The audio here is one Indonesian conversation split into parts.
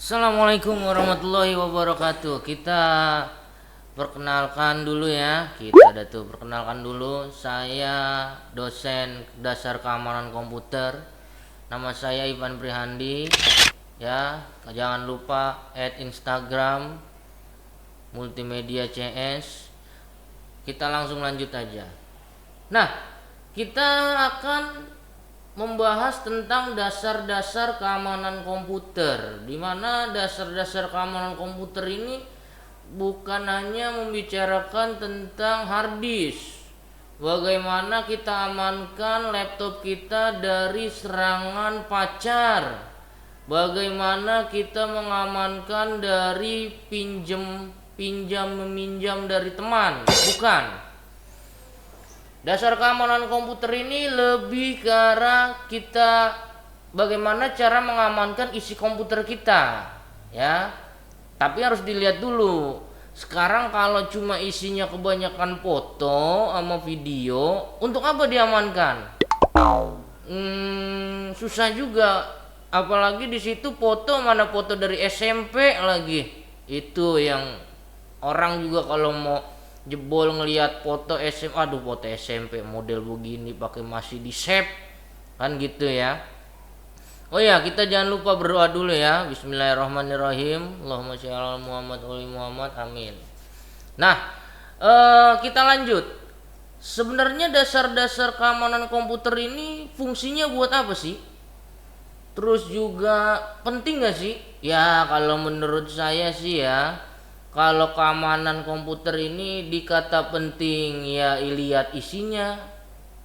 Assalamualaikum warahmatullahi wabarakatuh. Kita perkenalkan dulu ya. Perkenalkan dulu. Saya dosen dasar keamanan komputer. Nama saya Ivan Prihandi. Ya, jangan lupa add Instagram Multimedia CS. Kita langsung lanjut aja. Nah, kita akan membahas tentang dasar-dasar keamanan komputer, di mana dasar-dasar keamanan komputer ini bukan hanya membicarakan tentang hard disk, bagaimana kita amankan laptop kita dari serangan pacar, bagaimana kita mengamankan dari pinjam meminjam dari teman. Bukan. Dasar keamanan komputer ini lebih ke arah kita bagaimana cara mengamankan isi komputer kita, ya. Tapi harus dilihat dulu. Sekarang kalau cuma isinya kebanyakan foto sama video, untuk apa diamankan? Susah juga. Apalagi di situ foto, mana foto dari SMP lagi. Itu yang orang juga kalau mau jebol ngelihat foto SMP, aduh foto SMP model begini pakai masih di save kan gitu ya. Oh ya, kita jangan lupa berdoa dulu ya. Bismillahirrahmanirrahim. Allahumma sholli ala Muhammad wa ali Muhammad. Amin. Nah, kita lanjut. Sebenarnya dasar-dasar keamanan komputer ini fungsinya buat apa sih? Terus juga penting gak sih? Ya kalau menurut saya sih ya, kalau keamanan komputer ini dikata penting ya lihat isinya.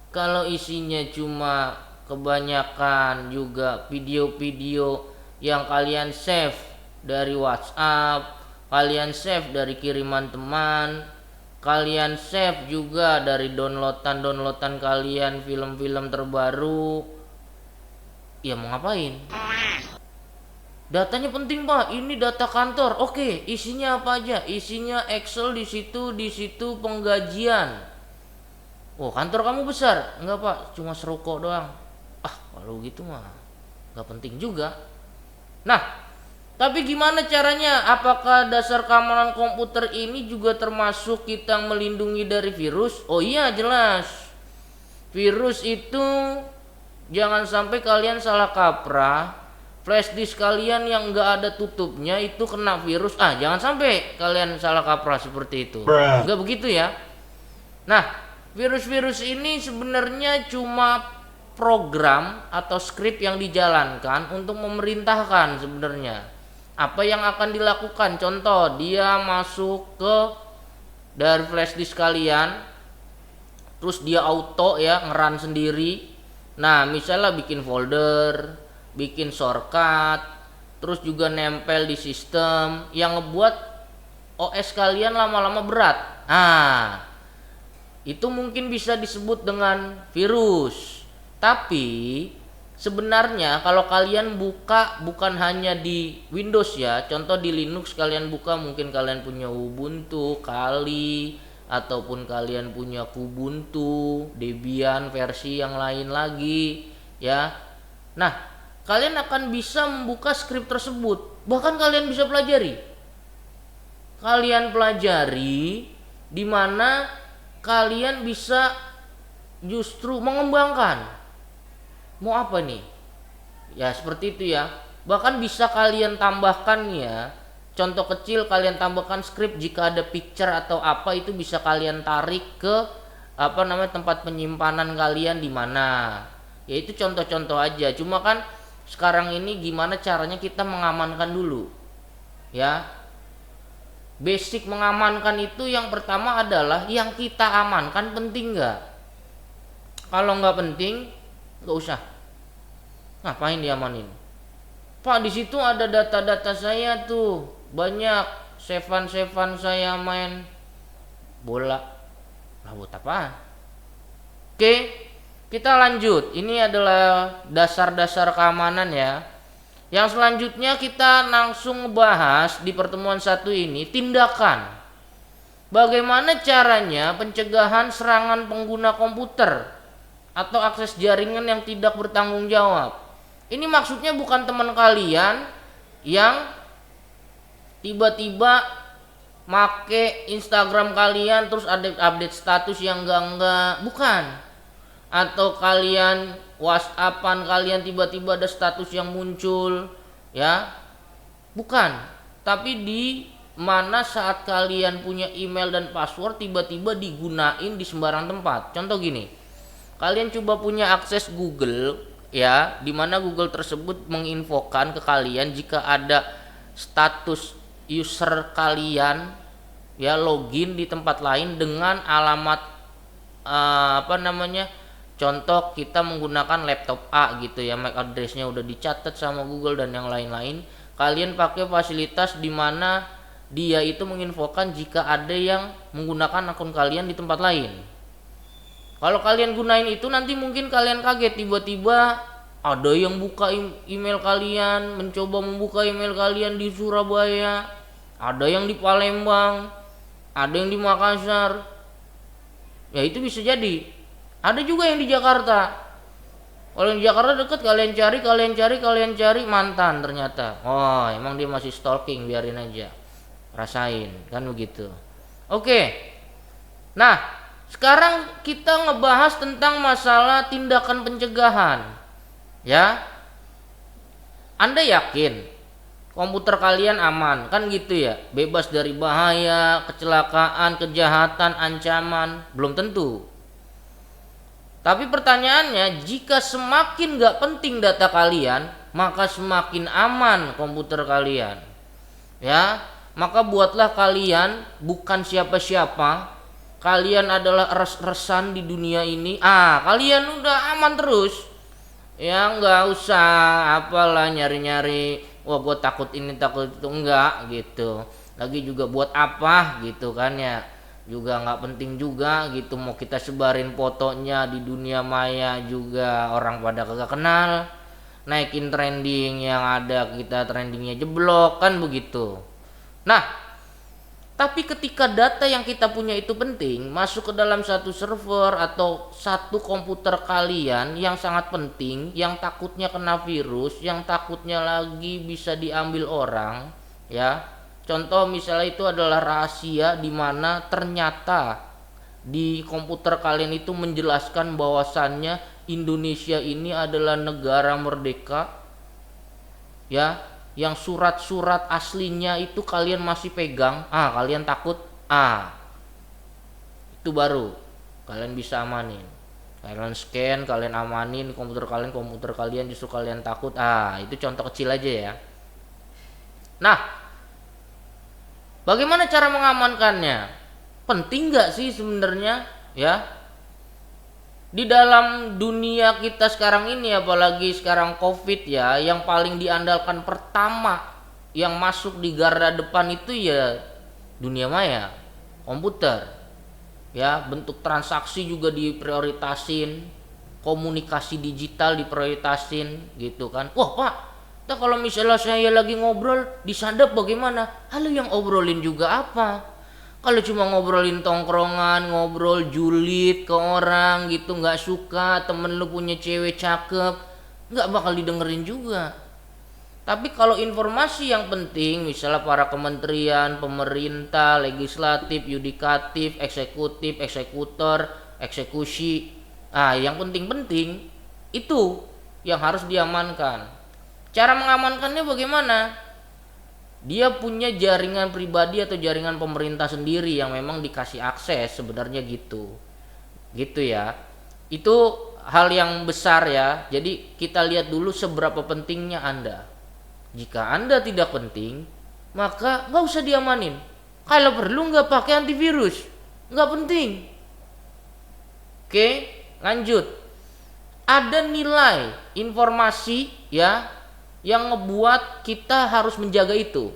Kalau isinya cuma kebanyakan juga video-video yang kalian save dari WhatsApp, kalian save dari kiriman teman, kalian save juga dari downloadan kalian film-film terbaru, ya mau ngapain? Datanya penting pak, ini data kantor. Oke, isinya apa aja? Isinya Excel di situ penggajian. Oh, kantor kamu besar? Enggak pak, cuma serokok doang. Ah, kalau gitu mah nggak penting juga. Nah, tapi gimana caranya? Apakah dasar keamanan komputer ini juga termasuk kita melindungi dari virus? Oh iya jelas. Virus itu jangan sampai kalian salah kaprah. Flash disk kalian yang nggak ada tutupnya itu kena virus. Jangan sampai kalian salah kaprah seperti itu. Nggak begitu ya. Nah, virus-virus ini sebenarnya cuma program atau skrip yang dijalankan untuk memerintahkan sebenarnya apa yang akan dilakukan. Contoh, dia masuk ke dari flash disk kalian, terus dia auto ya ngeran sendiri. Nah, misalnya bikin folder, bikin shortcut, terus juga nempel di sistem yang ngebuat OS kalian lama-lama berat. Itu mungkin bisa disebut dengan virus. Tapi sebenarnya kalau kalian buka bukan hanya di Windows ya, contoh di Linux kalian buka, mungkin kalian punya Ubuntu, Kali, ataupun kalian punya Kubuntu, Debian versi yang lain lagi ya. Nah, kalian akan bisa membuka skrip tersebut. Bahkan kalian bisa pelajari. Kalian pelajari di mana kalian bisa justru mengembangkan. Mau apa nih? Ya seperti itu ya. Bahkan bisa kalian tambahkan ya. Contoh kecil, kalian tambahkan skrip jika ada picture atau apa, itu bisa kalian tarik ke tempat penyimpanan kalian di mana. Ya itu contoh-contoh aja. Cuma kan sekarang ini gimana caranya kita mengamankan dulu ya. Basic mengamankan itu yang pertama adalah yang kita amankan penting nggak. Kalau nggak penting nggak usah, ngapain diamanin. Pak, di situ ada data-data saya tuh banyak, sevan saya main bola lah, buat apa? Oke, kita lanjut. Ini adalah dasar-dasar keamanan ya. Yang selanjutnya kita langsung bahas di pertemuan satu ini, tindakan. Bagaimana caranya pencegahan serangan pengguna komputer atau akses jaringan yang tidak bertanggung jawab. Ini maksudnya bukan teman kalian yang tiba-tiba make Instagram kalian terus ada update status yang enggak, bukan. Atau kalian WhatsAppan kalian tiba-tiba ada status yang muncul, ya, bukan. Tapi di mana saat kalian punya email dan password tiba-tiba digunain di sembarang tempat. Contoh gini, kalian coba punya akses Google, ya, di mana Google tersebut menginfokan ke kalian jika ada status user kalian, ya, login di tempat lain dengan alamat contoh kita menggunakan laptop A gitu ya, MAC address-nya udah dicatat sama Google dan yang lain-lain. Kalian pakai fasilitas di mana dia itu menginfokan jika ada yang menggunakan akun kalian di tempat lain. Kalau kalian gunain itu nanti mungkin kalian kaget tiba-tiba ada yang buka email kalian, mencoba membuka email kalian di Surabaya, ada yang di Palembang, ada yang di Makassar. Ya itu bisa jadi. Ada juga yang di Jakarta. Kalau yang di Jakarta deket, kalian cari mantan ternyata. Oh, emang dia masih stalking, biarin aja. Rasain, kan begitu. Oke. Nah, sekarang kita ngebahas tentang masalah tindakan pencegahan. Ya. Anda yakin komputer kalian aman? Kan gitu ya. Bebas dari bahaya, kecelakaan, kejahatan, ancaman? Belum tentu. Tapi pertanyaannya, jika semakin gak penting data kalian, maka semakin aman komputer kalian. Ya, maka buatlah kalian bukan siapa-siapa. Kalian adalah res-resan di dunia ini. Kalian udah aman terus. Ya, nggak usah apalah nyari-nyari. Wah, gue takut ini takut itu, enggak gitu. Lagi juga buat apa gitu kan ya. Juga nggak penting juga gitu, mau kita sebarin fotonya di dunia maya juga orang pada kagak kenal, naikin trending yang ada kita trendingnya jeblok, kan begitu. Nah, tapi ketika data yang kita punya itu penting masuk ke dalam satu server atau satu komputer kalian yang sangat penting, yang takutnya kena virus, yang takutnya lagi bisa diambil orang, ya. Contoh misalnya itu adalah rahasia di mana ternyata di komputer kalian itu menjelaskan bahwasannya Indonesia ini adalah negara merdeka, ya, yang surat-surat aslinya itu kalian masih pegang, kalian takut, itu baru kalian bisa amanin. Kalian scan, kalian amanin komputer kalian justru kalian takut, itu contoh kecil aja ya. Nah, bagaimana cara mengamankannya? Penting nggak sih sebenarnya, ya? Di dalam dunia kita sekarang ini, apalagi sekarang COVID ya, yang paling diandalkan pertama yang masuk di garda depan itu ya dunia maya, komputer. Ya, bentuk transaksi juga diprioritasin, komunikasi digital diprioritasin gitu kan. Wah, Pak, nah, kalau misalnya saya lagi ngobrol disadap bagaimana? Halo, yang obrolin juga apa? Kalau cuma ngobrolin tongkrongan, ngobrol julid ke orang gitu, nggak suka temen lu punya cewek cakep, nggak bakal didengerin juga. Tapi kalau informasi yang penting, misalnya para kementerian, pemerintah, legislatif, yudikatif, eksekutif, eksekutor, eksekusi, yang penting-penting itu yang harus diamankan. Cara mengamankannya bagaimana? Dia punya jaringan pribadi atau jaringan pemerintah sendiri yang memang dikasih akses, sebenarnya gitu. Gitu ya. Itu hal yang besar ya. Jadi kita lihat dulu seberapa pentingnya Anda. Jika Anda tidak penting, maka nggak usah diamanin. Kalau perlu nggak pakai antivirus, nggak penting. Oke, lanjut. Ada nilai informasi ya yang ngebuat kita harus menjaga itu.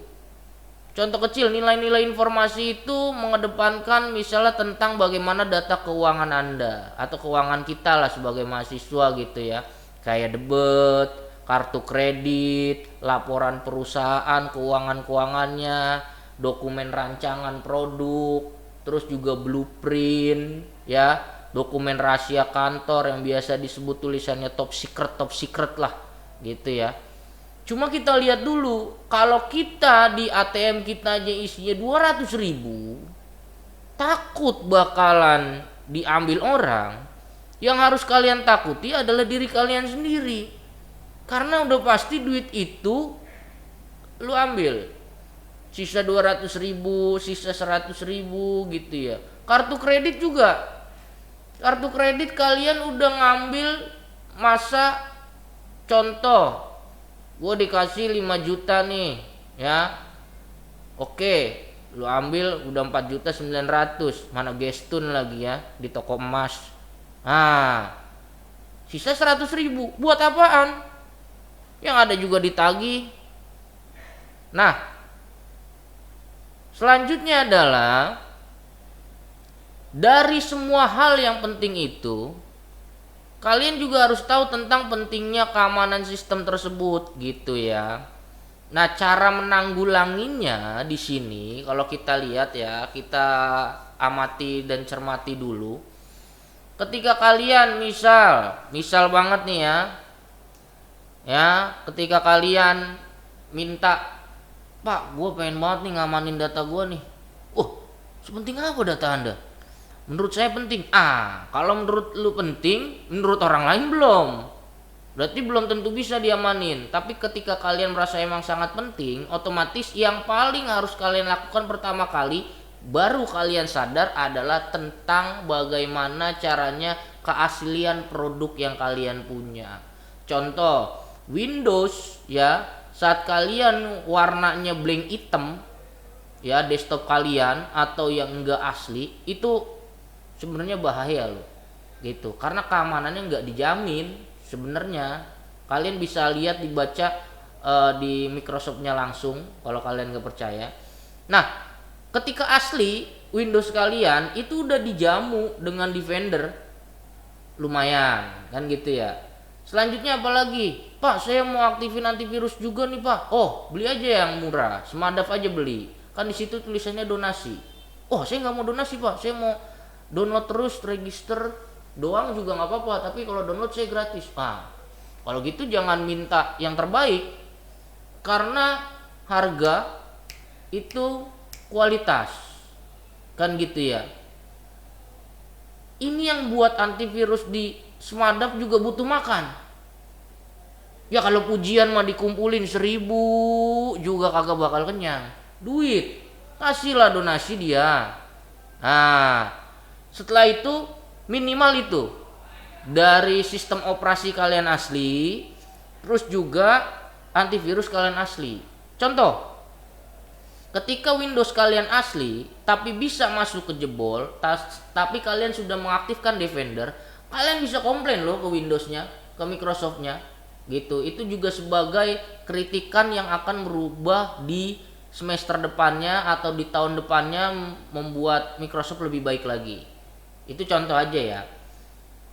Contoh kecil, nilai-nilai informasi itu mengedepankan misalnya tentang bagaimana data keuangan Anda atau keuangan kita lah sebagai mahasiswa gitu ya. Kayak debit, kartu kredit, laporan perusahaan, keuangan-keuangannya, dokumen rancangan produk, terus juga blueprint ya, dokumen rahasia kantor yang biasa disebut tulisannya top secret lah gitu ya. Cuma kita lihat dulu, kalau kita di ATM kita aja isinya 200.000, takut bakalan diambil orang. Yang harus kalian takuti adalah diri kalian sendiri. Karena udah pasti duit itu lu ambil. Sisa 200.000, sisa 100.000 gitu ya. Kartu kredit juga. Kartu kredit kalian udah ngambil masa contoh. Gue dikasih 5 juta nih, ya. Oke, lu ambil udah 4.900.000. Mana gestun lagi ya di toko emas. Nah, sisa 100.000 buat apaan? Yang ada juga ditagih. Nah, selanjutnya adalah dari semua hal yang penting itu, kalian juga harus tahu tentang pentingnya keamanan sistem tersebut gitu ya. Nah, cara menanggulanginya di sini kalau kita lihat ya, kita amati dan cermati dulu. Ketika kalian misal banget nih ya. Ya, ketika kalian minta, "Pak, gue pengen banget nih ngamanin data gue nih." "Oh, sepenting apa data Anda?" "Menurut saya penting." Kalau menurut lu penting, menurut orang lain belum. Berarti belum tentu bisa diamanin. Tapi ketika kalian merasa emang sangat penting, otomatis yang paling harus kalian lakukan pertama kali, baru kalian sadar adalah tentang bagaimana caranya keaslian produk yang kalian punya. Contoh, Windows ya, saat kalian warnanya blank hitam ya, desktop kalian atau yang enggak asli, itu sebenarnya bahaya loh gitu, karena keamanannya nggak dijamin sebenarnya. Kalian bisa lihat, dibaca di Microsoftnya langsung kalau kalian nggak percaya. Nah, ketika asli Windows kalian itu udah dijamu dengan Defender, lumayan kan gitu ya. Selanjutnya apalagi, "Pak, saya mau aktifin antivirus juga nih Pak." "Oh, beli aja yang murah, Semadap aja beli, kan di situ tulisannya donasi." "Oh, saya nggak mau donasi Pak, saya mau download terus, register doang juga nggak apa-apa, tapi kalau download saya gratis." Kalau gitu jangan minta yang terbaik, karena harga itu kualitas kan gitu ya. Ini yang buat antivirus di Semadap juga butuh makan ya. Kalau pujian mah dikumpulin 1.000 juga kagak bakal kenyang duit. Kasihlah donasi dia. Setelah itu minimal itu dari sistem operasi kalian asli, terus juga antivirus kalian asli. Contoh, ketika Windows kalian asli tapi bisa masuk ke jebol, tapi kalian sudah mengaktifkan Defender, kalian bisa komplain loh ke Windowsnya, ke Microsoftnya gitu. Itu juga sebagai kritikan yang akan merubah di semester depannya atau di tahun depannya, membuat Microsoft lebih baik lagi. Itu contoh aja ya.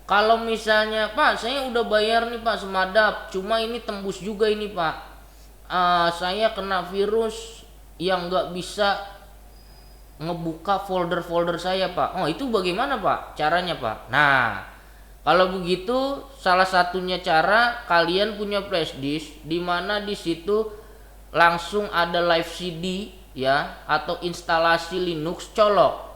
Kalau misalnya, "Pak, saya udah bayar nih Pak Semadap, cuma ini tembus juga ini Pak, saya kena virus yang nggak bisa ngebuka folder-folder saya Pak." "Oh, itu bagaimana Pak caranya Pak?" Nah, kalau begitu salah satunya cara kalian punya flash disk, di mana di situ langsung ada live CD ya, atau instalasi Linux colok,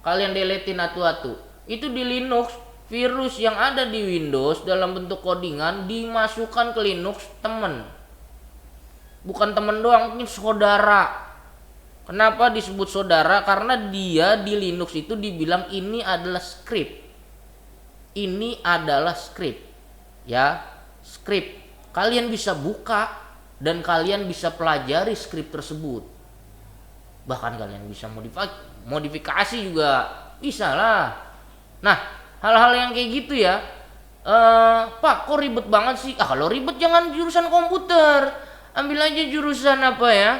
kalian deletein atu-atu. Itu di Linux, virus yang ada di Windows dalam bentuk codingan dimasukkan ke Linux temen. Bukan temen doang, ini saudara. Kenapa disebut saudara? Karena dia di Linux itu dibilang ini adalah script. Ini adalah script. Ya, script. Kalian bisa buka dan kalian bisa pelajari script tersebut. Bahkan kalian bisa modifikasi juga bisa lah. Nah, hal-hal yang kayak gitu ya. "Pak, kok ribet banget sih?" Kalau ribet jangan jurusan komputer, ambil aja jurusan apa ya,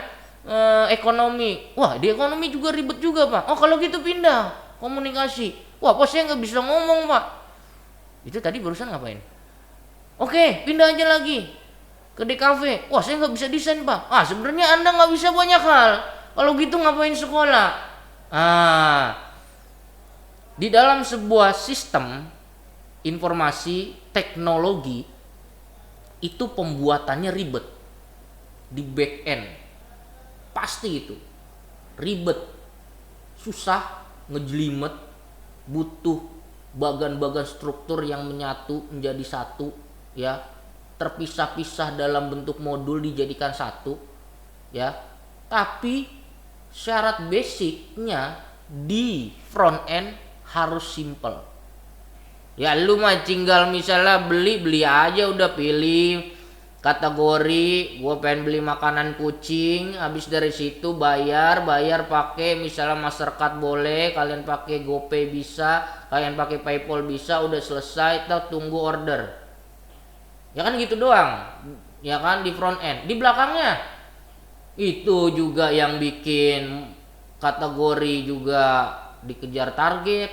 ekonomi. "Wah, di ekonomi juga ribet juga Pak." "Oh, kalau gitu pindah komunikasi." "Wah, Pak, saya nggak bisa ngomong Pak." Itu tadi barusan ngapain? "Oke, pindah aja lagi ke DKV." "Wah, saya nggak bisa desain Pak." Sebenarnya Anda nggak bisa banyak hal. Kalau gitu ngapain sekolah? Di dalam sebuah sistem informasi teknologi itu pembuatannya ribet di back end, pasti itu ribet, susah, ngejelimet, butuh bagan-bagan struktur yang menyatu menjadi satu, ya, terpisah-pisah dalam bentuk modul dijadikan satu, ya. Tapi syarat basicnya di front end harus simple. Ya lu mah tinggal misalnya beli aja, udah pilih kategori, gue pengen beli makanan kucing, habis dari situ bayar pakai misalnya Mastercard boleh, kalian pakai GoPay bisa, kalian pakai PayPal bisa, udah selesai, tunggu order. Ya kan gitu doang, ya kan di front end. Di belakangnya itu juga yang bikin kategori juga dikejar target,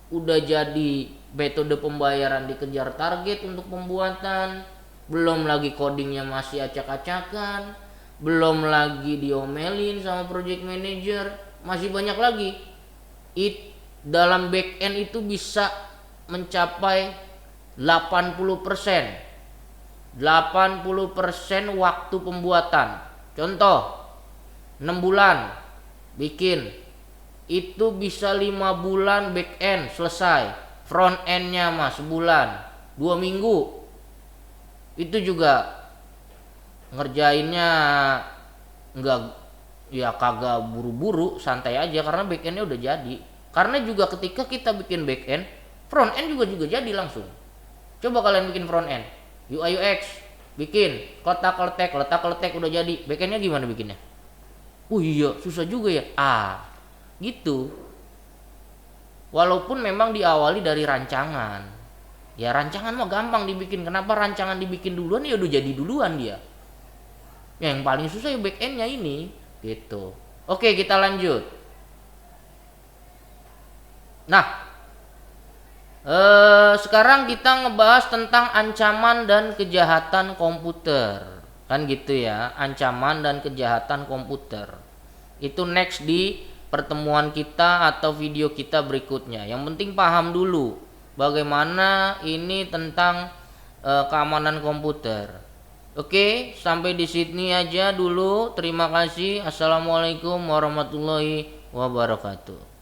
udah jadi metode pembayaran dikejar target untuk pembuatan, belum lagi codingnya masih acak-acakan, belum lagi diomelin sama project manager, masih banyak lagi. Dalam back end itu bisa mencapai 80% waktu pembuatan. Contoh 6 bulan bikin, itu bisa 5 bulan back end selesai, front endnya mah sebulan 2 minggu. Itu juga ngerjainnya enggak, ya kagak buru-buru, santai aja karena back endnya udah jadi. Karena juga ketika kita bikin back end, front end juga jadi langsung. Coba kalian bikin front end, UI UX bikin letak letek udah jadi, back endnya gimana bikinnya? Oh iya, susah juga ya. Gitu. Walaupun memang diawali dari rancangan. Ya rancangan mah gampang dibikin. Kenapa rancangan dibikin duluan? Ya udah jadi duluan dia. Yang paling susah ya back endnya ini. Gitu. Oke, kita lanjut. Nah, sekarang kita ngebahas tentang ancaman dan kejahatan komputer. Kan gitu ya, ancaman dan kejahatan komputer. Itu next di pertemuan kita atau video kita berikutnya. Yang penting paham dulu bagaimana ini tentang keamanan komputer. Oke, sampai di sini aja dulu. Terima kasih. Assalamualaikum warahmatullahi wabarakatuh.